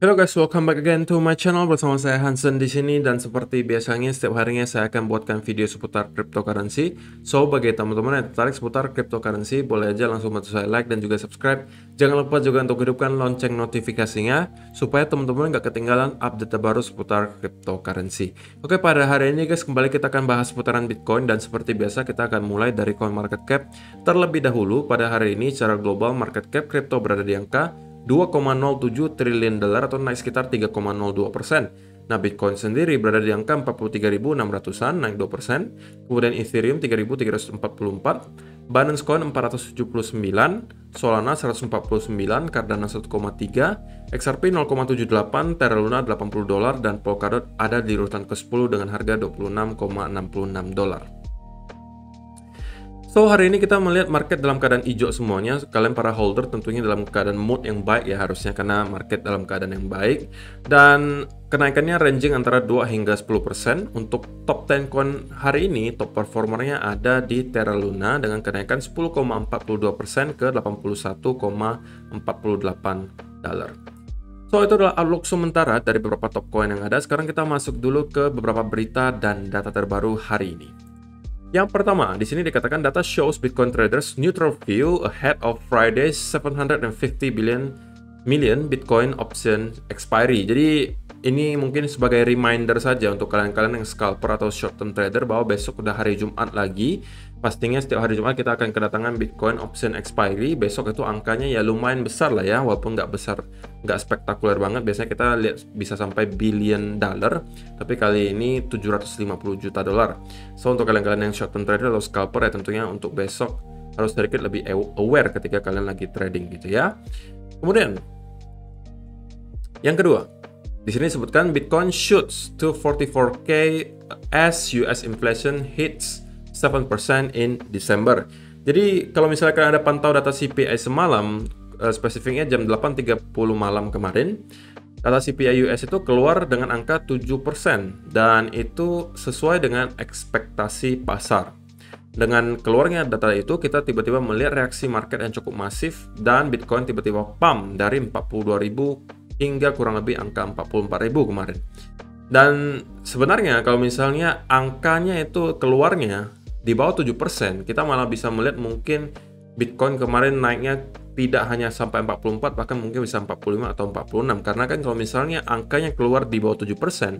Hello guys, welcome back again to my channel bersama saya Hansen di sini, dan seperti biasanya setiap harinya saya akan buatkan video seputar cryptocurrency. So bagi teman-teman yang tertarik seputar cryptocurrency, boleh aja langsung bantu saya like dan juga subscribe. Jangan lupa juga untuk hidupkan lonceng notifikasinya supaya teman-teman nggak ketinggalan update terbaru seputar cryptocurrency. Oke, pada hari ini guys, kembali kita akan bahas seputaran Bitcoin, dan seperti biasa kita akan mulai dari coin market cap terlebih dahulu. Pada hari ini secara global market cap crypto berada di angka 2,07 triliun dolar atau naik sekitar 3,02%. Nah, Bitcoin sendiri berada di angka 43.600-an, naik 2%. Kemudian Ethereum 3.344, Binance Coin 479, Solana 149, Cardano 1,3, XRP 0,78, Terra Luna $80, dan Polkadot ada di urutan ke-10 dengan harga $26,66. So, hari ini kita melihat market dalam keadaan hijau semuanya. Kalian para holder tentunya dalam keadaan mood yang baik ya harusnya, karena market dalam keadaan yang baik. Dan kenaikannya ranging antara 2 hingga 10%. Untuk top 10 coin hari ini, top performernya ada di Terra Luna dengan kenaikan 10,42% ke $81,48. So, itu adalah outlook sementara dari beberapa top coin yang ada. Sekarang kita masuk dulu ke beberapa berita dan data terbaru hari ini. Yang pertama, di sini dikatakan data shows Bitcoin traders neutral view ahead of Friday's 750 million Bitcoin option expiry. Jadi ini mungkin sebagai reminder saja untuk kalian-kalian yang scalper atau short term trader bahwa besok udah hari Jumat lagi. Pastinya setiap hari Jumat kita akan kedatangan Bitcoin option expiry. Besok itu angkanya ya lumayan besar lah ya, walaupun nggak besar, nggak spektakuler banget. Biasanya kita lihat bisa sampai billion dollar, tapi kali ini 750 juta dolar. So, untuk kalian-kalian yang short term trader atau scalper ya tentunya untuk besok harus sedikit lebih aware ketika kalian lagi trading gitu ya. Kemudian yang kedua, di sini disebutkan Bitcoin shoots to 44K as US inflation hits 7% in December. Jadi kalau misalkan ada pantau data CPI semalam, spesifiknya jam 8.30 malam kemarin, data CPI US itu keluar dengan angka 7%, dan itu sesuai dengan ekspektasi pasar. Dengan keluarnya data itu, kita tiba-tiba melihat reaksi market yang cukup masif, dan Bitcoin tiba-tiba pump dari 42.000 hingga kurang lebih angka 44.000 kemarin. Dan sebenarnya kalau misalnya angkanya itu keluarnya di bawah 7%, kita malah bisa melihat mungkin Bitcoin kemarin naiknya tidak hanya sampai 44, bahkan mungkin bisa 45 atau 46. Karena kan kalau misalnya angkanya keluar di bawah 7%,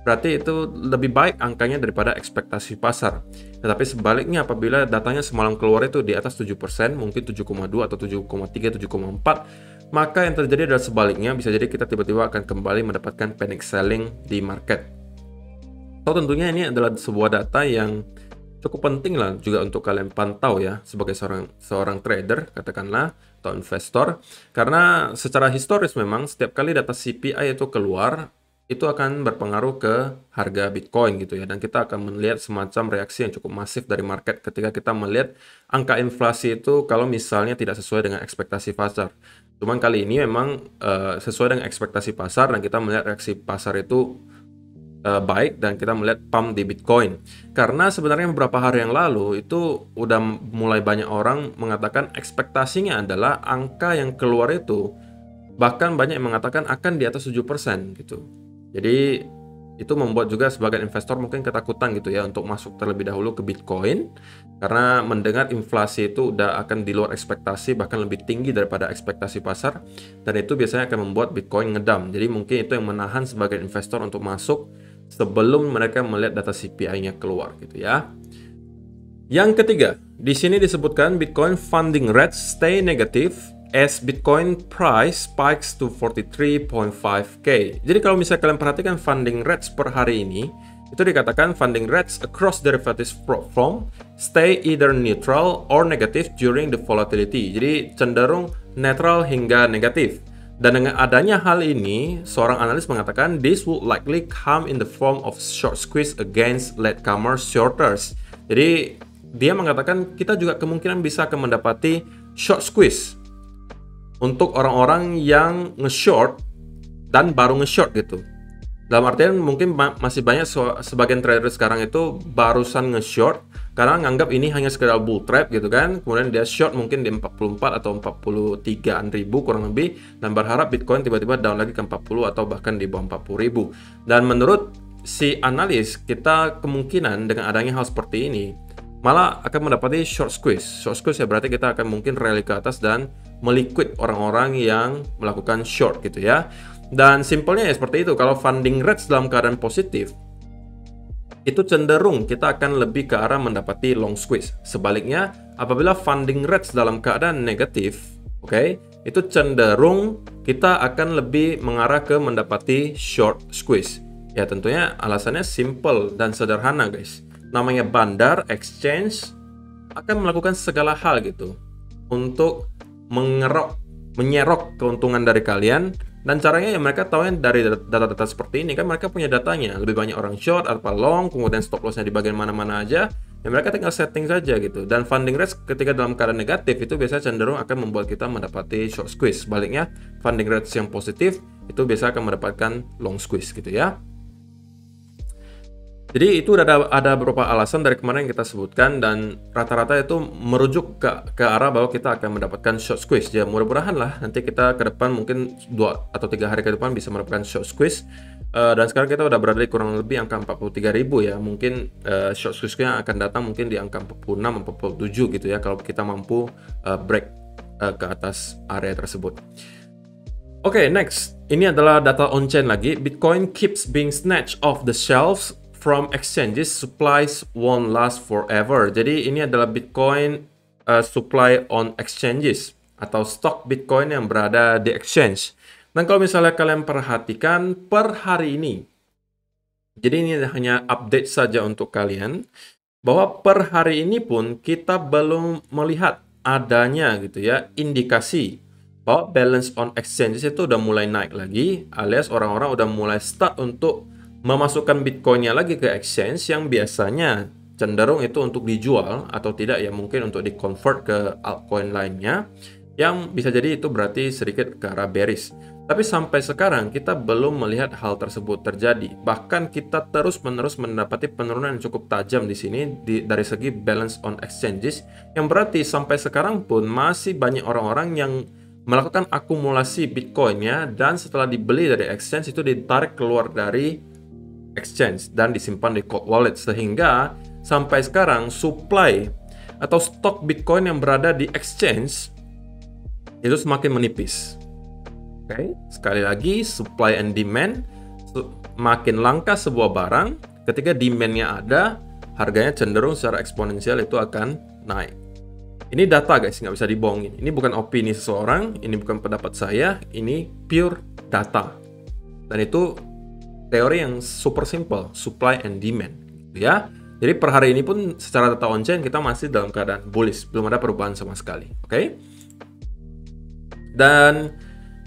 berarti itu lebih baik angkanya daripada ekspektasi pasar. Tetapi sebaliknya, apabila datanya semalam keluar itu di atas 7%, mungkin 7,2 atau 7,3, 7,4, maka yang terjadi adalah sebaliknya. Bisa jadi kita tiba-tiba akan kembali mendapatkan panic selling di market. So, tentunya ini adalah sebuah data yang cukup penting lah juga untuk kalian pantau ya sebagai seorang trader katakanlah atau investor, karena secara historis memang setiap kali data CPI itu keluar itu akan berpengaruh ke harga Bitcoin gitu ya, dan kita akan melihat semacam reaksi yang cukup masif dari market ketika kita melihat angka inflasi itu kalau misalnya tidak sesuai dengan ekspektasi pasar. Cuman kali ini memang sesuai dengan ekspektasi pasar, dan kita melihat reaksi pasar itu baik, dan kita melihat pump di Bitcoin. Karena sebenarnya beberapa hari yang lalu itu udah mulai banyak orang mengatakan ekspektasinya adalah angka yang keluar itu, bahkan banyak yang mengatakan akan di atas 7% gitu. Jadi itu membuat juga sebagai investor mungkin ketakutan gitu ya untuk masuk terlebih dahulu ke Bitcoin, karena mendengar inflasi itu udah akan di luar ekspektasi, bahkan lebih tinggi daripada ekspektasi pasar, dan itu biasanya akan membuat Bitcoin ngedam. Jadi mungkin itu yang menahan sebagai investor untuk masuk sebelum mereka melihat data CPI-nya keluar gitu ya. Yang ketiga, di sini disebutkan Bitcoin funding rates stay negative as Bitcoin price spikes to 43.5K. Jadi kalau misalnya kalian perhatikan funding rates per hari ini, itu dikatakan funding rates across derivatives platform stay either neutral or negative during the volatility. Jadi cenderung netral hingga negatif. Dan dengan adanya hal ini, seorang analis mengatakan this would likely come in the form of short squeeze against latecomer shorters. Jadi dia mengatakan kita juga kemungkinan bisa akan mendapati short squeeze untuk orang-orang yang nge-short dan baru nge-short gitu. Dalam artian mungkin masih banyak sebagian trader sekarang itu barusan nge-short karena nganggap ini hanya sekedar bull trap gitu kan. Kemudian dia short mungkin di 44 atau 43-an ribu kurang lebih dan berharap Bitcoin tiba-tiba down lagi ke 40 atau bahkan di bawah 40 ribu. Dan menurut si analis, kita kemungkinan dengan adanya hal seperti ini malah akan mendapati short squeeze. Short squeeze ya berarti kita akan mungkin rally ke atas dan meliquid orang-orang yang melakukan short gitu ya. Dan simpelnya ya seperti itu, kalau funding rates dalam keadaan positif, itu cenderung kita akan lebih ke arah mendapati long squeeze. Sebaliknya, apabila funding rates dalam keadaan negatif, oke, itu cenderung kita akan lebih mengarah ke mendapati short squeeze. Ya tentunya alasannya simple dan sederhana guys. Namanya bandar, exchange, akan melakukan segala hal gitu untuk menyerok keuntungan dari kalian. Dan caranya ya mereka tahu yang dari data-data seperti ini kan mereka punya datanya. Lebih banyak orang short atau long, kemudian stop lossnya di bagian mana-mana aja. Ya mereka tinggal setting saja gitu. Dan funding rates ketika dalam keadaan negatif itu biasanya cenderung akan membuat kita mendapati short squeeze. Sebaliknya funding rates yang positif itu biasa akan mendapatkan long squeeze gitu ya. Jadi itu udah ada beberapa alasan dari kemarin yang kita sebutkan dan rata-rata itu merujuk ke arah bahwa kita akan mendapatkan short squeeze. Ya mudah-mudahan lah nanti kita ke depan mungkin 2 atau 3 hari ke depan bisa mendapatkan short squeeze. Dan sekarang kita udah berada di kurang lebih angka 43.000 ya. Mungkin short squeeze-nya akan datang mungkin di angka 46, 47 gitu ya kalau kita mampu break ke atas area tersebut. Oke, next. Ini adalah data on-chain lagi. Bitcoin keeps being snatched off the shelves from exchanges, supplies won't last forever. Jadi ini adalah Bitcoin supply on exchanges atau stok Bitcoin yang berada di exchange. Dan kalau misalnya kalian perhatikan per hari ini, jadi ini hanya update saja untuk kalian, bahwa per hari ini pun kita belum melihat adanya gitu ya indikasi bahwa balance on exchanges itu udah mulai naik lagi, alias orang-orang udah mulai start untuk memasukkan Bitcoinnya lagi ke exchange yang biasanya cenderung itu untuk dijual atau tidak ya mungkin untuk di-convert ke altcoin lainnya yang bisa jadi itu berarti sedikit ke arah bearish. Tapi sampai sekarang kita belum melihat hal tersebut terjadi. Bahkan kita terus-menerus mendapati penurunan yang cukup tajam di sini dari segi balance on exchanges yang berarti sampai sekarang pun masih banyak orang-orang yang melakukan akumulasi Bitcoinnya dan setelah dibeli dari exchange itu ditarik keluar dari exchange dan disimpan di cold wallet sehingga sampai sekarang supply atau stok Bitcoin yang berada di exchange itu semakin menipis. Oke, sekali lagi supply and demand, makin langka sebuah barang, ketika demand-nya ada, harganya cenderung secara eksponensial itu akan naik. Ini data guys, nggak bisa dibohongin. Ini bukan opini seseorang, ini bukan pendapat saya, ini pure data. Dan itu teori yang super simple, supply and demand, gitu ya. Jadi per hari ini pun secara data on-chain kita masih dalam keadaan bullish, belum ada perubahan sama sekali, oke? Dan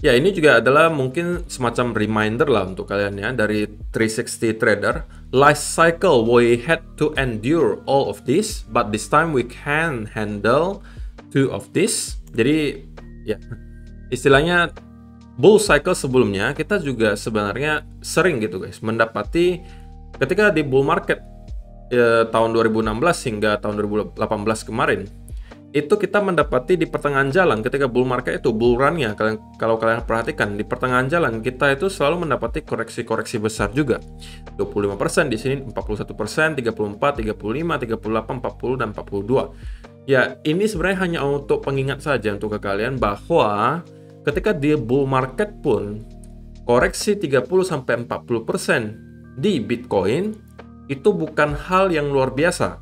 ya ini juga adalah mungkin semacam reminder lah untuk kalian ya dari 360 Trader. Life cycle we had to endure all of this, but this time we can handle 2 of this. Jadi ya istilahnya bull cycle sebelumnya kita juga sebenarnya sering gitu guys mendapati ketika di bull market tahun 2016 hingga tahun 2018 kemarin itu kita mendapati di pertengahan jalan ketika bull market itu bull run-nya kalau kalian perhatikan di pertengahan jalan kita itu selalu mendapati koreksi-koreksi besar juga 25% di sini 41%, 34, 35, 38, 40 dan 42. Ya ini sebenarnya hanya untuk pengingat saja untuk ke kalian bahwa ketika di bull market pun koreksi 30-40% di Bitcoin itu bukan hal yang luar biasa.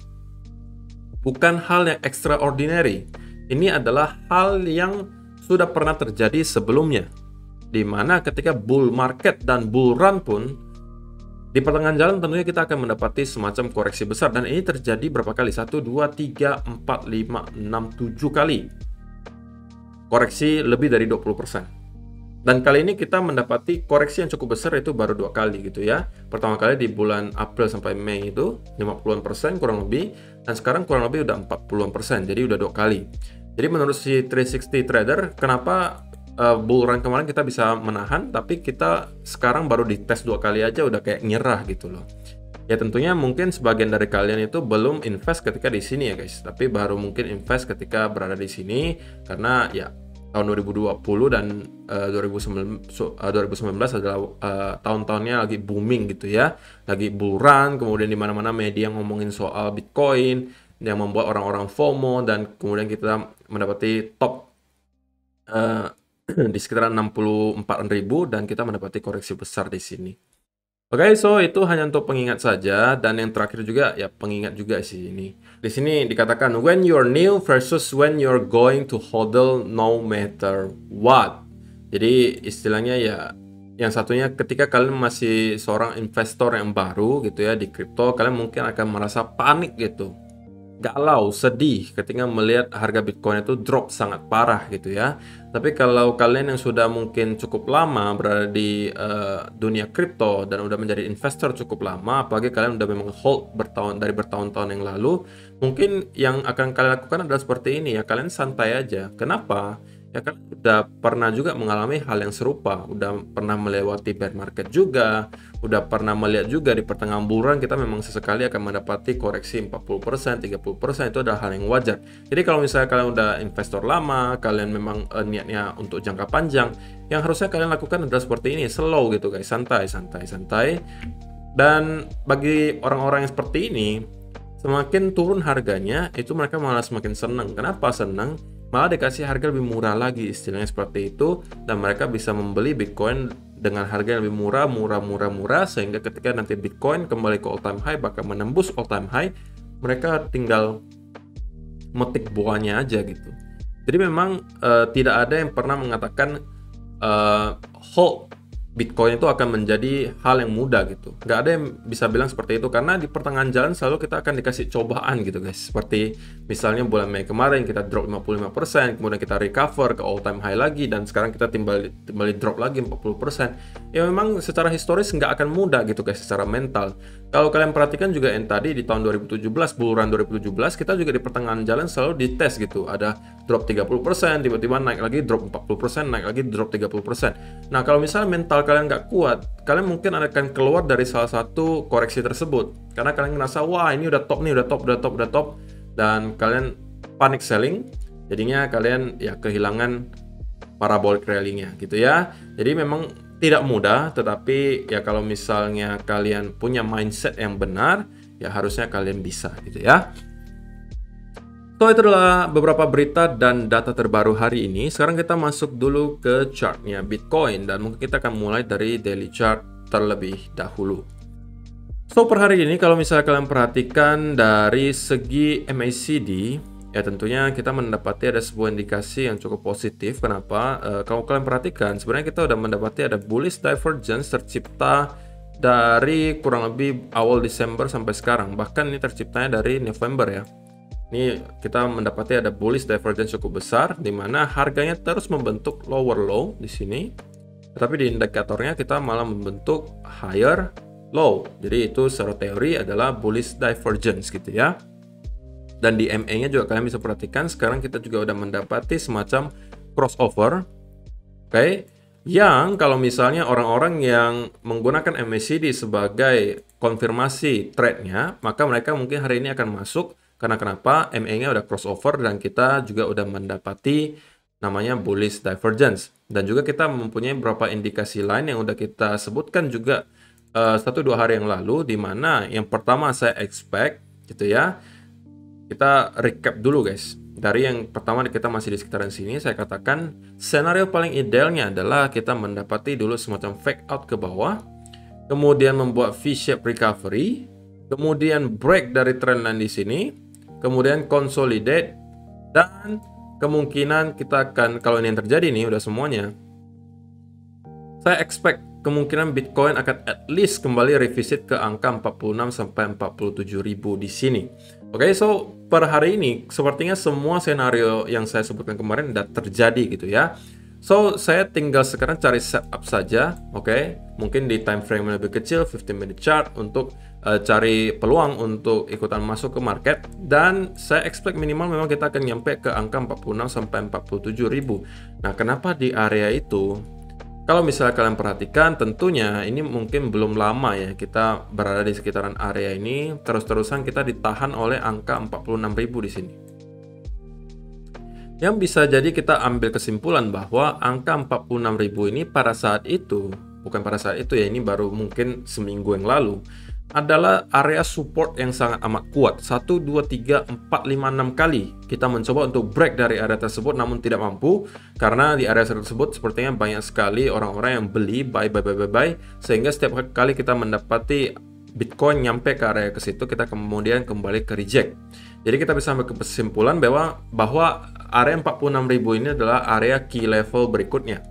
Bukan hal yang extraordinary. Ini adalah hal yang sudah pernah terjadi sebelumnya. Di mana ketika bull market dan bull run pun di pertengahan jalan tentunya kita akan mendapati semacam koreksi besar dan ini terjadi berapa kali? 1, 2, 3, 4, 5, 6, 7 kali. Koreksi lebih dari 20%. Dan kali ini kita mendapati koreksi yang cukup besar itu baru 2 kali gitu ya. Pertama kali di bulan April sampai Mei itu 50% kurang lebih. Dan sekarang kurang lebih udah 40%. Jadi udah 2 kali. Jadi menurut si 360 Trader, kenapa bull run kemarin kita bisa menahan, tapi kita sekarang baru dites 2 kali aja udah kayak nyerah gitu loh. Ya tentunya mungkin sebagian dari kalian itu belum invest ketika di sini ya guys, tapi baru mungkin invest ketika berada di sini karena ya tahun 2020 dan 2019 adalah tahun-tahunnya lagi booming gitu ya, lagi bull run, kemudian di mana-mana media ngomongin soal Bitcoin yang membuat orang-orang FOMO, dan kemudian kita mendapati top di sekitaran 64.000 dan kita mendapati koreksi besar di sini. Oke, so itu hanya untuk pengingat saja, dan yang terakhir juga ya pengingat juga sih ini. Di sini dikatakan when you're new versus when you're going to hodl no matter what. Jadi istilahnya ya yang satunya ketika kalian masih seorang investor yang baru gitu ya di kripto, kalian mungkin akan merasa panik gitu, galau, sedih ketika melihat harga Bitcoin itu drop sangat parah gitu ya. Tapi kalau kalian yang sudah mungkin cukup lama berada di dunia kripto dan udah menjadi investor cukup lama, apalagi kalian udah memang hold dari bertahun-tahun yang lalu, mungkin yang akan kalian lakukan adalah seperti ini ya, kalian santai aja. Kenapa? Ya kan udah pernah juga mengalami hal yang serupa, udah pernah melewati bear market juga, udah pernah melihat juga di pertengahan bulan kita memang sesekali akan mendapati koreksi 40%, 30%, itu adalah hal yang wajar. Jadi kalau misalnya kalian udah investor lama, kalian memang niatnya untuk jangka panjang, yang harusnya kalian lakukan adalah seperti ini, slow gitu guys, santai, santai, santai. Dan bagi orang-orang yang seperti ini, semakin turun harganya, itu mereka malah semakin senang. Kenapa senang? Malah dikasih harga lebih murah lagi, istilahnya seperti itu, dan mereka bisa membeli Bitcoin dengan harga yang lebih murah, sehingga ketika nanti Bitcoin kembali ke all time high, bahkan menembus all time high, mereka tinggal metik buahnya aja gitu. Jadi memang tidak ada yang pernah mengatakan hold Bitcoin itu akan menjadi hal yang mudah gitu. Nggak ada yang bisa bilang seperti itu, karena di pertengahan jalan selalu kita akan dikasih cobaan gitu guys. Seperti misalnya bulan Mei kemarin kita drop 55%, kemudian kita recover ke all time high lagi, dan sekarang kita kembali drop lagi 40%. Ya memang secara historis nggak akan mudah gitu guys, secara mental. Kalau kalian perhatikan juga yang tadi di tahun 2017, bull run 2017, kita juga di pertengahan jalan selalu dites gitu. Ada drop 30%, tiba-tiba naik lagi drop 40%, naik lagi drop 30%. Nah kalau misalnya mental kalian nggak kuat, kalian mungkin akan keluar dari salah satu koreksi tersebut karena kalian ngerasa wah ini udah top nih, udah top, dan kalian panic selling, jadinya kalian ya kehilangan parabolic rally-nya gitu ya. Jadi memang tidak mudah, tetapi ya kalau misalnya kalian punya mindset yang benar, ya harusnya kalian bisa gitu ya. So, itu adalah beberapa berita dan data terbaru hari ini. Sekarang kita masuk dulu ke chartnya Bitcoin, dan mungkin kita akan mulai dari daily chart terlebih dahulu. So, per hari ini kalau misalnya kalian perhatikan dari segi MACD, ya tentunya kita mendapati ada sebuah indikasi yang cukup positif. Kenapa? Kalau kalian perhatikan, sebenarnya kita udah mendapati ada bullish divergence tercipta dari kurang lebih awal Desember sampai sekarang. Bahkan ini terciptanya dari November ya. Ini kita mendapati ada bullish divergence cukup besar, di mana harganya terus membentuk lower low di sini, tetapi di indikatornya kita malah membentuk higher low. Jadi itu secara teori adalah bullish divergence gitu ya. Dan di MA-nya juga kalian bisa perhatikan, sekarang kita juga udah mendapati semacam crossover, oke? Yang kalau misalnya orang-orang yang menggunakan MACD sebagai konfirmasi trade-nya, maka mereka mungkin hari ini akan masuk. Karena kenapa? MA-nya udah crossover dan kita juga udah mendapati namanya bullish divergence. Dan juga kita mempunyai beberapa indikasi lain yang udah kita sebutkan juga 1-2 hari yang lalu, di mana yang pertama saya expect gitu ya. Kita recap dulu guys. Dari yang pertama kita masih di sekitaran sini, saya katakan skenario paling idealnya adalah kita mendapati dulu semacam fake out ke bawah, kemudian membuat V-shape recovery, kemudian break dari trendline di sini, kemudian consolidate, dan kemungkinan kita akan, kalau ini yang terjadi nih udah semuanya, saya expect kemungkinan Bitcoin akan at least kembali revisit ke angka 46 sampai 47 ribu di sini. Oke, so per hari ini sepertinya semua skenario yang saya sebutkan kemarin udah terjadi gitu ya. So saya tinggal sekarang cari setup saja, oke? Mungkin di time frame yang lebih kecil, 15 minute chart, untuk cari peluang untuk ikutan masuk ke market, dan saya expect minimal memang kita akan nyampe ke angka 46 sampai 47 ribu. Nah, kenapa di area itu? Kalau misalnya kalian perhatikan, tentunya ini mungkin belum lama ya kita berada di sekitaran area ini, terus-terusan kita ditahan oleh angka 46 ribu di sini. Yang bisa jadi kita ambil kesimpulan bahwa angka 46 ribu ini pada saat itu, bukan pada saat itu ya, ini baru mungkin seminggu yang lalu, adalah area support yang sangat amat kuat. 1, 2, 3, 4, 5, 6 kali kita mencoba untuk break dari area tersebut, namun tidak mampu, karena di area tersebut sepertinya banyak sekali orang-orang yang beli, buy, sehingga setiap kali kita mendapati Bitcoin nyampe ke area ke situ, kita kemudian kembali ke reject. Jadi kita bisa ambil kesimpulan bahwa area 46.000 ini adalah area key level berikutnya.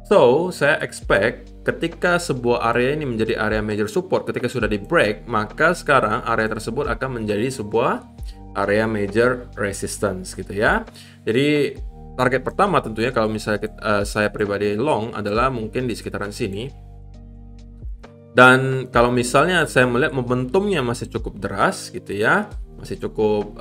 So, saya expect ketika sebuah area ini menjadi area major support, ketika sudah di break, maka sekarang area tersebut akan menjadi sebuah area major resistance gitu ya. Jadi target pertama tentunya kalau misalnya saya pribadi long adalah mungkin di sekitaran sini. Dan kalau misalnya saya melihat momentumnya masih cukup deras gitu ya, masih cukup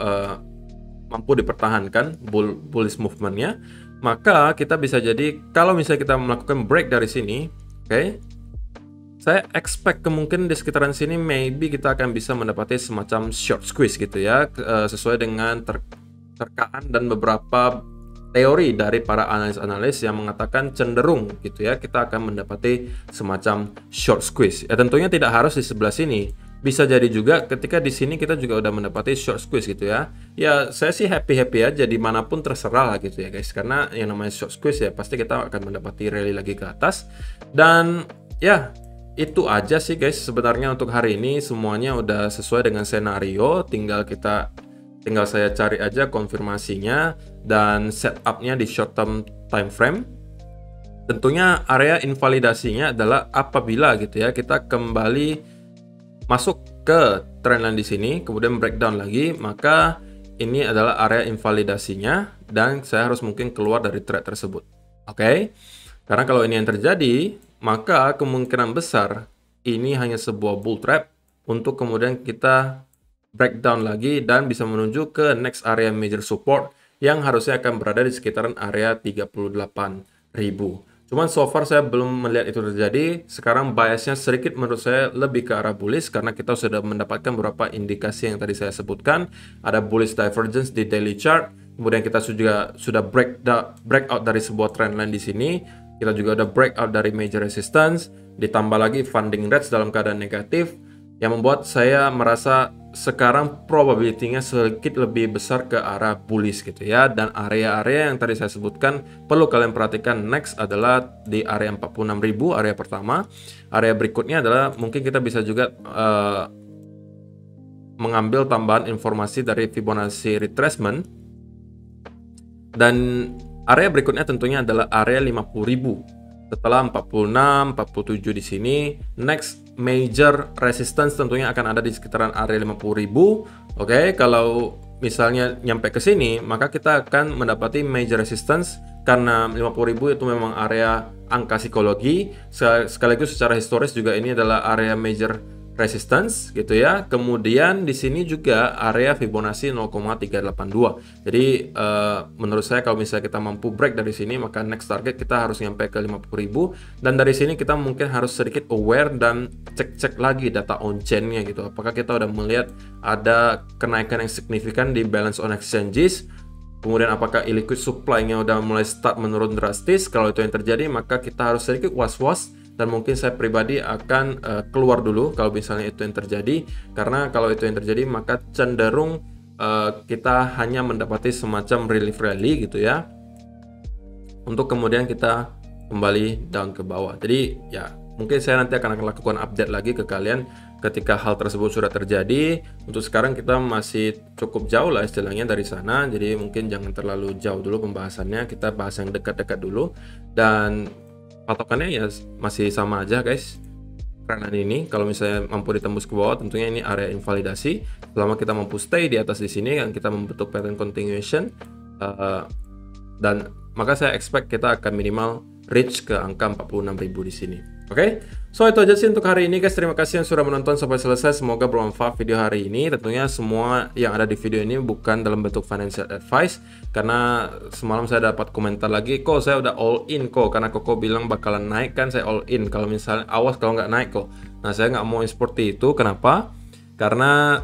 mampu dipertahankan bullish movementnya, maka kita bisa jadi kalau misalnya kita melakukan break dari sini, oke, saya expect kemungkinan di sekitaran sini maybe kita akan bisa mendapati semacam short squeeze gitu ya, sesuai dengan terkaan dan beberapa teori dari para analis-analis yang mengatakan cenderung gitu ya, kita akan mendapati semacam short squeeze. Ya tentunya tidak harus di sebelah sini. Bisa jadi juga ketika di sini kita juga udah mendapati short squeeze gitu ya. Ya saya sih happy aja dimanapun terserah lah gitu ya guys. Karena yang namanya short squeeze ya pasti kita akan mendapati rally lagi ke atas. Dan ya itu aja sih guys sebenarnya untuk hari ini, semuanya udah sesuai dengan senario. Tinggal saya cari aja konfirmasinya dan setupnya di short term time frame. Tentunya area invalidasinya adalah apabila gitu ya kita kembali masuk ke trendline di sini, kemudian breakdown lagi, maka ini adalah area invalidasinya dan saya harus mungkin keluar dari trade tersebut. Oke? Karena kalau ini yang terjadi, maka kemungkinan besar ini hanya sebuah bull trap untuk kemudian kita breakdown lagi dan bisa menuju ke next area major support yang harusnya akan berada di sekitaran area 38.000. Cuman so far saya belum melihat itu terjadi. Sekarang biasnya sedikit menurut saya lebih ke arah bullish karena kita sudah mendapatkan beberapa indikasi yang tadi saya sebutkan. Ada bullish divergence di daily chart. Kemudian kita juga sudah breakout dari sebuah trendline di sini. Kita juga ada breakout dari major resistance. Ditambah lagi funding rates dalam keadaan negatif, yang membuat saya merasa sekarang probability-nya sedikit lebih besar ke arah bullish gitu ya. Dan area-area yang tadi saya sebutkan perlu kalian perhatikan next adalah di area 46.000, area pertama. Area berikutnya adalah mungkin kita bisa juga mengambil tambahan informasi dari Fibonacci retracement. Dan area berikutnya tentunya adalah area 50.000. Setelah 46, 47 di sini, next major resistance tentunya akan ada di sekitaran area 50.000. Oke, kalau misalnya nyampe ke sini, maka kita akan mendapati major resistance karena 50.000 itu memang area angka psikologi, sekaligus secara historis juga ini adalah area major resistance gitu ya. Kemudian di sini juga area Fibonacci 0,382. Jadi menurut saya kalau misalnya kita mampu break dari sini, maka next target kita harus nyampe ke 50.000. Dan dari sini kita mungkin harus sedikit aware dan cek-cek lagi data on chain-nya gitu. Apakah kita udah melihat ada kenaikan yang signifikan di balance on exchanges? Kemudian apakah illiquid supply-nya udah mulai start menurun drastis? Kalau itu yang terjadi, maka kita harus sedikit was-was. Dan mungkin saya pribadi akan keluar dulu kalau misalnya itu yang terjadi. Karena kalau itu yang terjadi, maka cenderung kita hanya mendapati semacam relief rally gitu ya, untuk kemudian kita kembali down ke bawah. Jadi ya mungkin saya nanti akan lakukan update lagi ke kalian ketika hal tersebut sudah terjadi. Untuk sekarang kita masih cukup jauh lah istilahnya dari sana. Jadi mungkin jangan terlalu jauh dulu pembahasannya. Kita bahas yang dekat-dekat dulu. Dan patokannya ya masih sama aja guys. Karena ini kalau misalnya mampu ditembus ke bawah, tentunya ini area invalidasi. Selama kita mampu stay di atas di sini, kan kita membentuk pattern continuation, dan maka saya expect kita akan minimal reach ke angka 46.000 di sini. Oke, so itu aja sih untuk hari ini guys. Terima kasih yang sudah menonton sampai selesai. Semoga bermanfaat video hari ini. Tentunya semua yang ada di video ini bukan dalam bentuk financial advice, karena semalam saya dapat komentar lagi, kok saya udah all in kok, karena Koko bilang bakalan naik kan, saya all in. Kalau misalnya awas kalau nggak naik kok. Nah, saya nggak mau seperti itu. Kenapa? Karena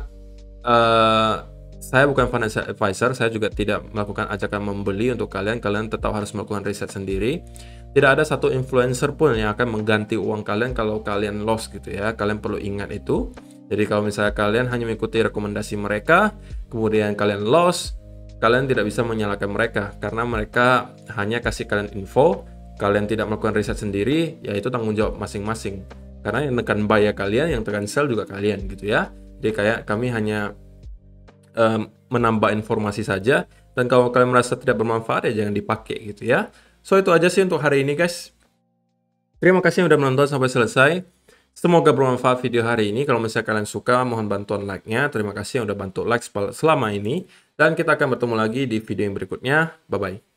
saya bukan financial advisor, saya juga tidak melakukan ajakan membeli untuk kalian. Kalian tetap harus melakukan riset sendiri. Tidak ada satu influencer pun yang akan mengganti uang kalian kalau kalian loss gitu ya. Kalian perlu ingat itu. Jadi kalau misalnya kalian hanya mengikuti rekomendasi mereka, kemudian kalian loss, kalian tidak bisa menyalahkan mereka. Karena mereka hanya kasih kalian info, kalian tidak melakukan riset sendiri, yaitu tanggung jawab masing-masing. Karena yang tekan buy ya kalian, yang tekan sell juga kalian gitu ya. Jadi kayak kami hanya menambah informasi saja, dan kalau kalian merasa tidak bermanfaat ya jangan dipakai gitu ya. So itu aja sih untuk hari ini guys. Terima kasih yang udah menonton sampai selesai. Semoga bermanfaat video hari ini. Kalau misalnya kalian suka, mohon bantuan like-nya. Terima kasih yang udah bantu like selama ini. Dan kita akan bertemu lagi di video yang berikutnya. Bye-bye.